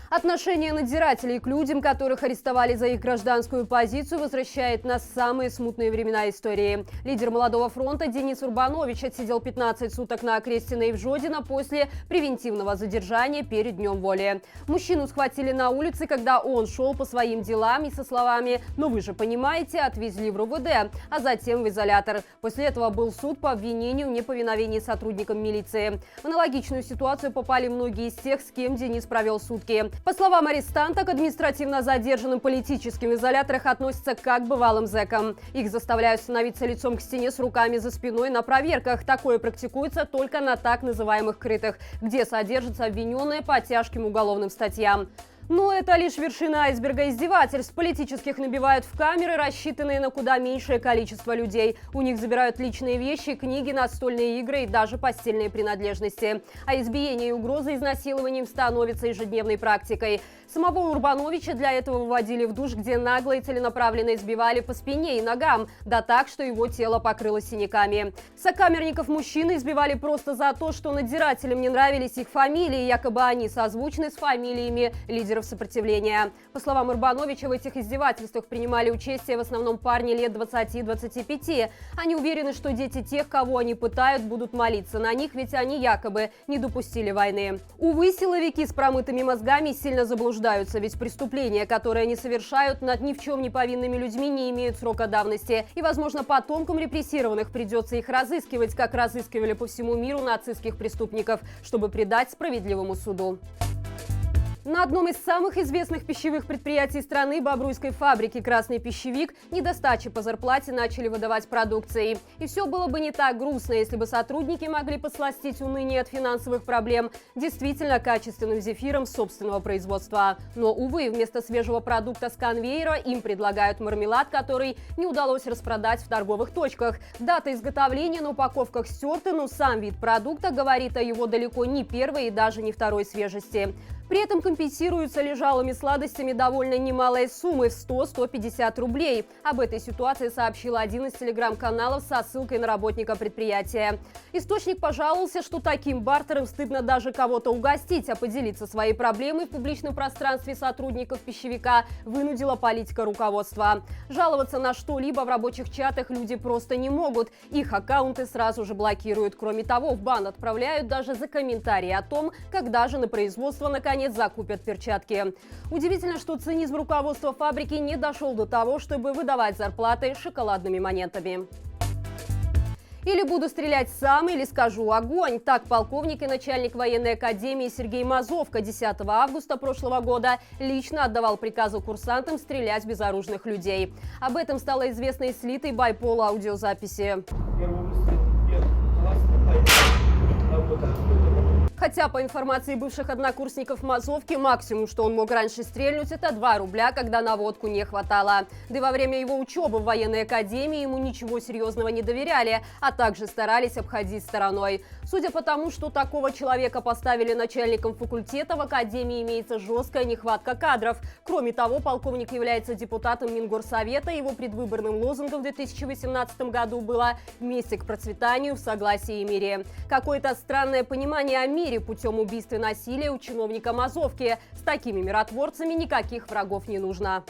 Отношение надзирателей к людям, которых арестовали за их гражданскую позицию, возвращает нас в самые смутные времена истории. Лидер Молодого фронта Денис Урбанович отсидел 15 суток на Крестиной в Жодино после превентивного задержания перед днем воли. Мужчину схватили на улице, когда он шел по своим делам и со словами «ну вы же понимаете» отвезли в РУВД, а затем в изолятор. После этого был суд по обвинению в неповиновении сотрудникам милиции. В аналогичную ситуацию попали многие из тех, с кем Денис провел сутки. По словам арестанта, к административно задержанным политическим изоляторах относятся как к бывалым зэкам. Их заставляют становиться лицом к стене с руками за спиной на проверках. Такое практикуется только на так называемых крытых, где содержатся обвиненные по тяжким уголовным статьям. Но это лишь вершина айсберга издевательств. Политических набивают в камеры, рассчитанные на куда меньшее количество людей. У них забирают личные вещи, книги, настольные игры и даже постельные принадлежности. А избиение и угрозы изнасилованием становятся ежедневной практикой. Самого Урбановича для этого выводили в душ, где нагло и целенаправленно избивали по спине и ногам, да так, что его тело покрылось синяками. Сокамерников мужчины избивали просто за то, что надзирателям не нравились их фамилии, якобы они созвучны с фамилиями лидеров сопротивления. По словам Урбановича, в этих издевательствах принимали участие в основном парни лет 20-25. Они уверены, что дети тех, кого они пытают, будут молиться на них, ведь они якобы не допустили войны. Увы, силовики с промытыми мозгами сильно заблуждаются, ведь преступления, которые они совершают над ни в чем не повинными людьми, не имеют срока давности. И, возможно, потомкам репрессированных придется их разыскивать, как разыскивали по всему миру нацистских преступников, чтобы предать справедливому суду. На одном из самых известных пищевых предприятий страны, бобруйской фабрике «Красный пищевик», недостачи по зарплате начали выдавать продукцией. И все было бы не так грустно, если бы сотрудники могли подсластить уныние от финансовых проблем действительно качественным зефиром собственного производства. Но, увы, вместо свежего продукта с конвейера им предлагают мармелад, который не удалось распродать в торговых точках. Дата изготовления на упаковках стерта, но сам вид продукта говорит о его далеко не первой и даже не второй свежести. При этом компенсируются лежалыми сладостями довольно немалые суммы в 100-150 рублей. Об этой ситуации сообщил один из телеграм-каналов со ссылкой на работника предприятия. Источник пожаловался, что таким бартером стыдно даже кого-то угостить, а поделиться своей проблемой в публичном пространстве сотрудников пищевика вынудила политика руководства. Жаловаться на что-либо в рабочих чатах люди просто не могут. Их аккаунты сразу же блокируют. Кроме того, в бан отправляют даже за комментарии о том, когда же на производство наконец закупят перчатки. Удивительно, что цинизм руководства фабрики не дошел до того, чтобы выдавать зарплаты шоколадными монетами. Или буду стрелять сам, или скажу огонь. Так полковник и начальник военной академии Сергей Мазовка 10 августа прошлого года лично отдавал приказы курсантам стрелять в безоружных людей. Об этом стало известно из слитой байпол аудиозаписи. Хотя, по информации бывших однокурсников Мазовки, максимум, что он мог раньше стрельнуть, это 2 рубля, когда на водку не хватало. Да и во время его учебы в военной академии ему ничего серьезного не доверяли, а также старались обходить стороной. Судя по тому, что такого человека поставили начальником факультета, в академии имеется жесткая нехватка кадров. Кроме того, полковник является депутатом Мингорсовета, его предвыборным лозунгом в 2018 году было «Вместе к процветанию, в согласии и мире». Какое-то странное понимание о мире путем убийства и насилия у чиновника Мазовки. С такими миротворцами никаких врагов не нужно.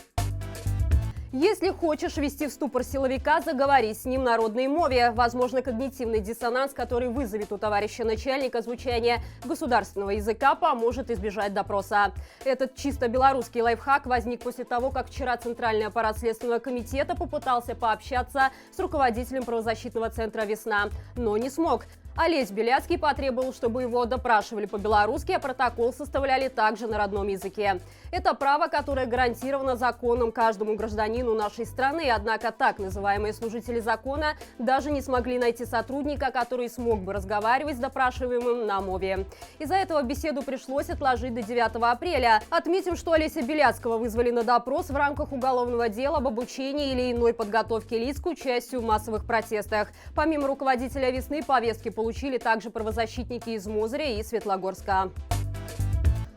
Если хочешь ввести в ступор силовика, заговори с ним на родной мове. Возможно, когнитивный диссонанс, который вызовет у товарища начальника звучание государственного языка, поможет избежать допроса. Этот чисто белорусский лайфхак возник после того, как вчера Центральный аппарат Следственного комитета попытался пообщаться с руководителем правозащитного центра «Весна», но не смог. Олесь Беляцкий потребовал, чтобы его допрашивали по-белорусски, а протокол составляли также на родном языке. Это право, которое гарантировано законом каждому гражданину нашей страны. Однако так называемые служители закона даже не смогли найти сотрудника, который смог бы разговаривать с допрашиваемым на мове. Из-за этого беседу пришлось отложить до 9 апреля. Отметим, что Олеся Беляцкого вызвали на допрос в рамках уголовного дела об обучении или иной подготовке лиц к участию в массовых протестах. Помимо руководителя «Весны» повестки получили также правозащитники из Мозыря и Светлогорска.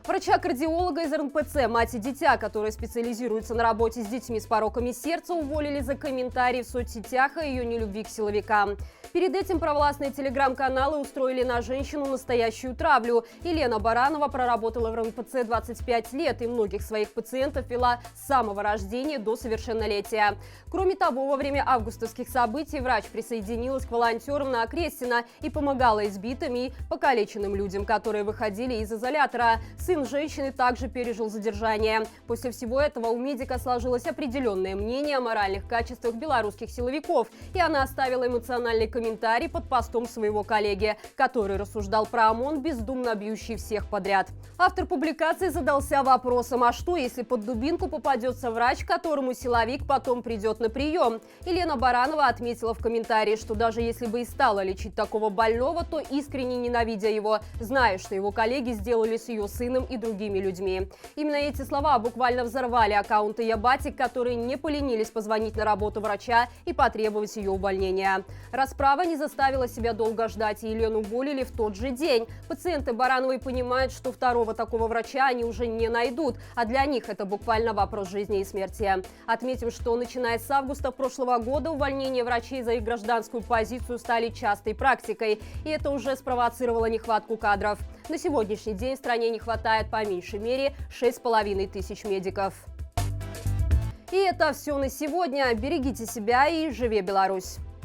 Врача-кардиолога из РНПЦ «Мать и дитя», которая специализируется на работе с детьми с пороками сердца, уволили за комментарии в соцсетях о ее нелюбви к силовикам. Перед этим провластные телеграм-каналы устроили на женщину настоящую травлю. Елена Баранова проработала в РНПЦ 25 лет и многих своих пациентов вела с самого рождения до совершеннолетия. Кроме того, во время августовских событий врач присоединилась к волонтерам на Окрестина и помогала избитым и покалеченным людям, которые выходили из изолятора. Сын женщины также пережил задержание. После всего этого у медика сложилось определенное мнение о моральных качествах белорусских силовиков, и она оставила эмоциональный комментарий под постом своего коллеги, который рассуждал про ОМОН, бездумно бьющий всех подряд. Автор публикации задался вопросом: а что, если под дубинку попадется врач, к которому силовик потом придет на прием? Елена Баранова отметила в комментарии, что даже если бы и стала лечить такого больного, то искренне ненавидя его, зная, что его коллеги сделали с ее сыном и другими людьми. Именно эти слова буквально взорвали аккаунты Ябатик, которые не поленились позвонить на работу врача и потребовать ее увольнения. Расправа не заставила себя долго ждать, и Елену уволили в тот же день. Пациенты Барановой понимают, что второго такого врача они уже не найдут, а для них это буквально вопрос жизни и смерти. Отметим, что начиная с августа прошлого года увольнения врачей за их гражданскую позицию стали частой практикой, и это уже спровоцировало нехватку кадров. На сегодняшний день в стране не хватает по меньшей мере 6500 медиков. И это все на сегодня. Берегите себя и живи Беларусь!